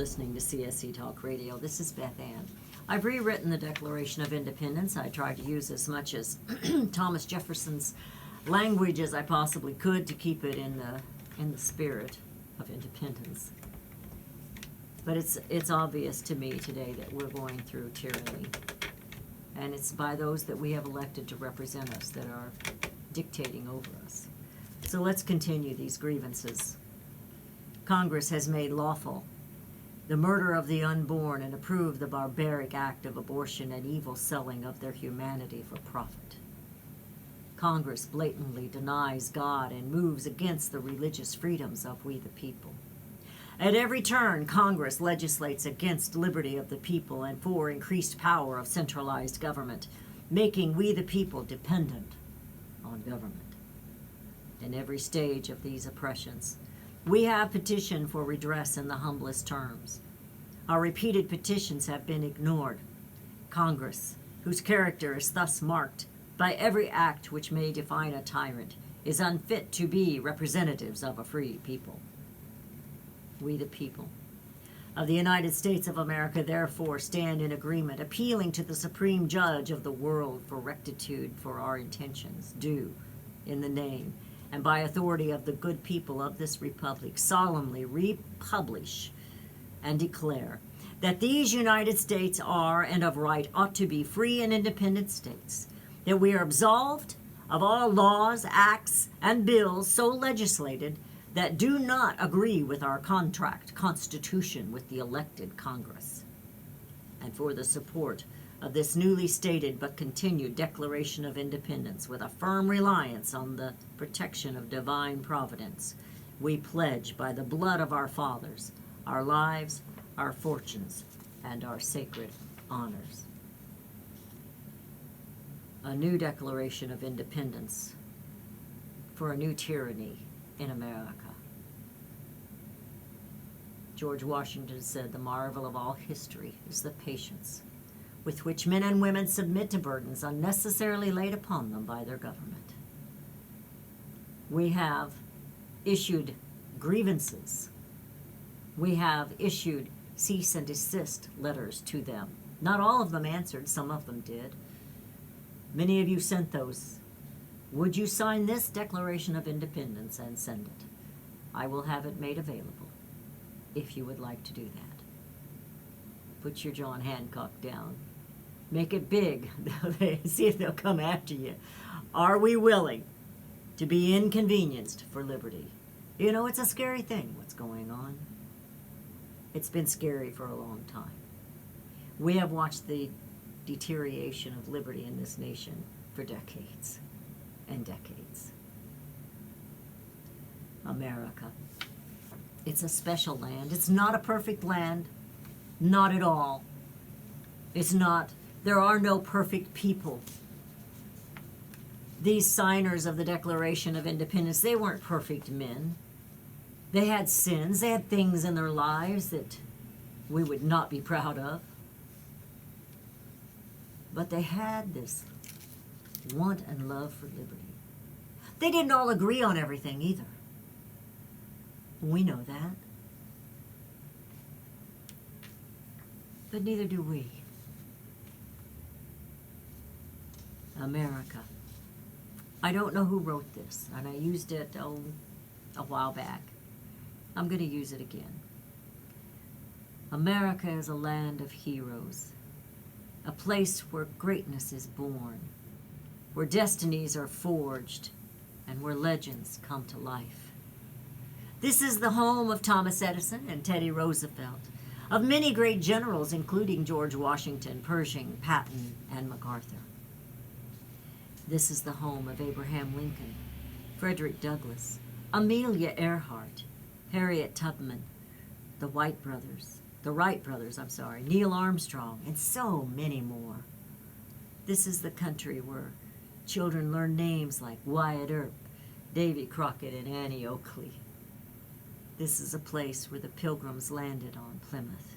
listening to CSC Talk Radio. This is Beth Ann. I've rewritten the Declaration of Independence. I tried to use as much as Thomas Jefferson's language as I possibly could to keep it in the spirit of independence. But it's obvious to me today that we're going through tyranny. And it's by those that we have elected to represent us that are dictating over us. So let's continue these grievances. Congress has made lawful the murder of the unborn and approved the barbaric act of abortion and evil selling of their humanity for profit. Congress blatantly denies God and moves against the religious freedoms of we the people. At every turn, Congress legislates against liberty of the people and for increased power of centralized government, making we the people dependent on government. In every stage of these oppressions, we have petitioned for redress in the humblest terms. Our repeated petitions have been ignored. Congress, whose character is thus marked by every act which may define a tyrant, is unfit to be representatives of a free people. We the people of the United States of America therefore stand in agreement, appealing to the Supreme Judge of the world for rectitude for our intentions, due in the name and by authority of the good people of this republic, solemnly republish and declare that these United States are and of right ought to be free and independent states, that we are absolved of all laws, acts, and bills so legislated that do not agree with our contract constitution with the elected Congress, and for the support of this newly stated but continued Declaration of Independence with a firm reliance on the protection of divine providence, we pledge by the blood of our fathers, our lives, our fortunes, and our sacred honors. A new Declaration of Independence for a new tyranny in America. George Washington said, "The marvel of all history is the patience with which men and women submit to burdens unnecessarily laid upon them by their government." We have issued grievances. We have issued cease and desist letters to them. Not all of them answered, some of them did. Many of you sent those. Would you sign this Declaration of Independence and send it? I will have it made available if you would like to do that. Put your John Hancock down. Make it big. See if they'll come after you. Are we willing to be inconvenienced for liberty? You know, it's a scary thing what's going on. It's been scary for a long time. We have watched the deterioration of liberty in this nation for decades and decades. America. It's a special land. It's not a perfect land. Not at all. It's not. There are no perfect people. These signers of the Declaration of Independence, they weren't perfect men. They had sins. They had things in their lives that we would not be proud of. But they had this want and love for liberty. They didn't all agree on everything either. We know that. But neither do we. America. I don't know who wrote this, and I used it a while back. I'm going to use it again. America is a land of heroes, a place where greatness is born, where destinies are forged, and where legends come to life. This is the home of Thomas Edison and Teddy Roosevelt, of many great generals, including George Washington, Pershing, Patton, and MacArthur. This is the home of Abraham Lincoln, Frederick Douglass, Amelia Earhart, Harriet Tubman, the Wright brothers, Neil Armstrong, and so many more. This is the country where children learn names like Wyatt Earp, Davy Crockett, and Annie Oakley. This is a place where the Pilgrims landed on Plymouth,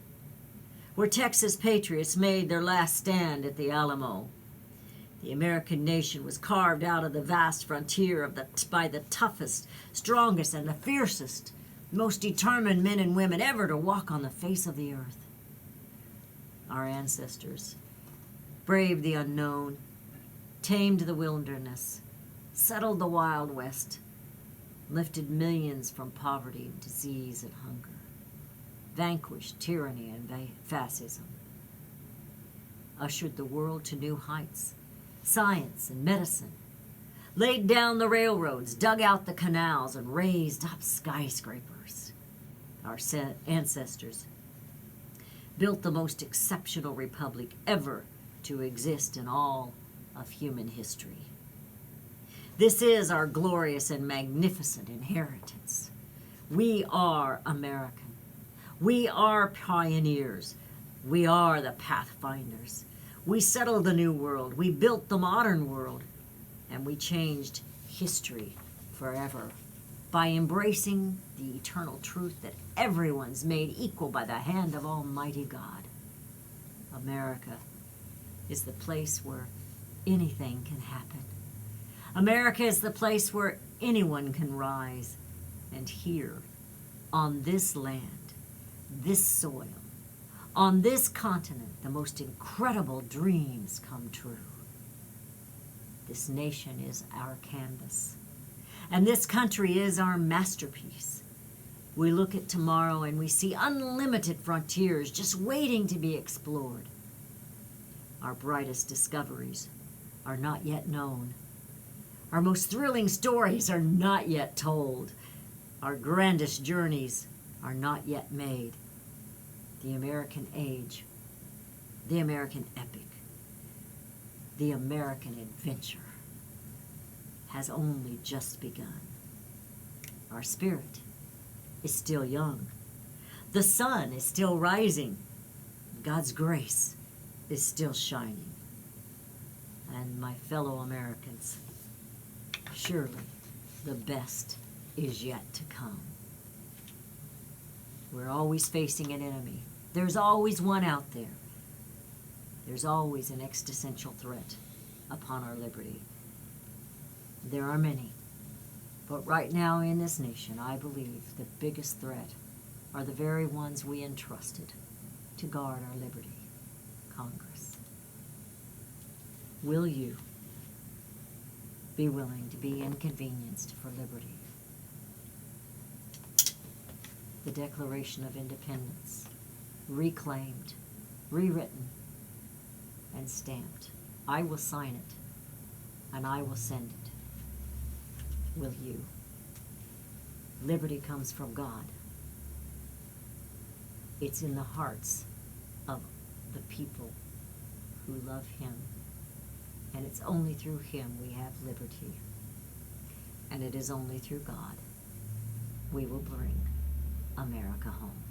where Texas patriots made their last stand at the Alamo. The American nation was carved out of the vast frontier by the toughest, strongest, and the fiercest most determined men and women ever to walk on the face of the earth. Our ancestors braved the unknown, tamed the wilderness, settled the Wild West, lifted millions from poverty, disease, and hunger, vanquished tyranny and fascism, ushered the world to new heights, science and medicine, laid down the railroads, dug out the canals, and raised up skyscrapers. Our ancestors built the most exceptional republic ever to exist in all of human history. This is our glorious and magnificent inheritance. We are American. We are pioneers. We are the pathfinders. We settled the new world. We built the modern world. And we changed history forever by embracing the eternal truth that everyone's made equal by the hand of Almighty God. America is the place where anything can happen. America is the place where anyone can rise. And here, on this land, this soil, on this continent, the most incredible dreams come true. This nation is our canvas, and this country is our masterpiece. We look at tomorrow and we see unlimited frontiers just waiting to be explored. Our brightest discoveries are not yet known. Our most thrilling stories are not yet told. Our grandest journeys are not yet made. The American age, the American epic, the American adventure has only just begun. Our spirit is still young. The sun is still rising. God's grace is still shining. And my fellow Americans, surely the best is yet to come. We're always facing an enemy. There's always one out there. There's always an existential threat upon our liberty. There are many, but right now in this nation, I believe the biggest threat are the very ones we entrusted to guard our liberty, Congress. Will you be willing to be inconvenienced for liberty? The Declaration of Independence, reclaimed, rewritten, and stamped. I will sign it, and I will send it. Will you? Liberty comes from God. It's in the hearts of the people who love Him, and it's only through Him we have liberty, and it is only through God we will bring America home.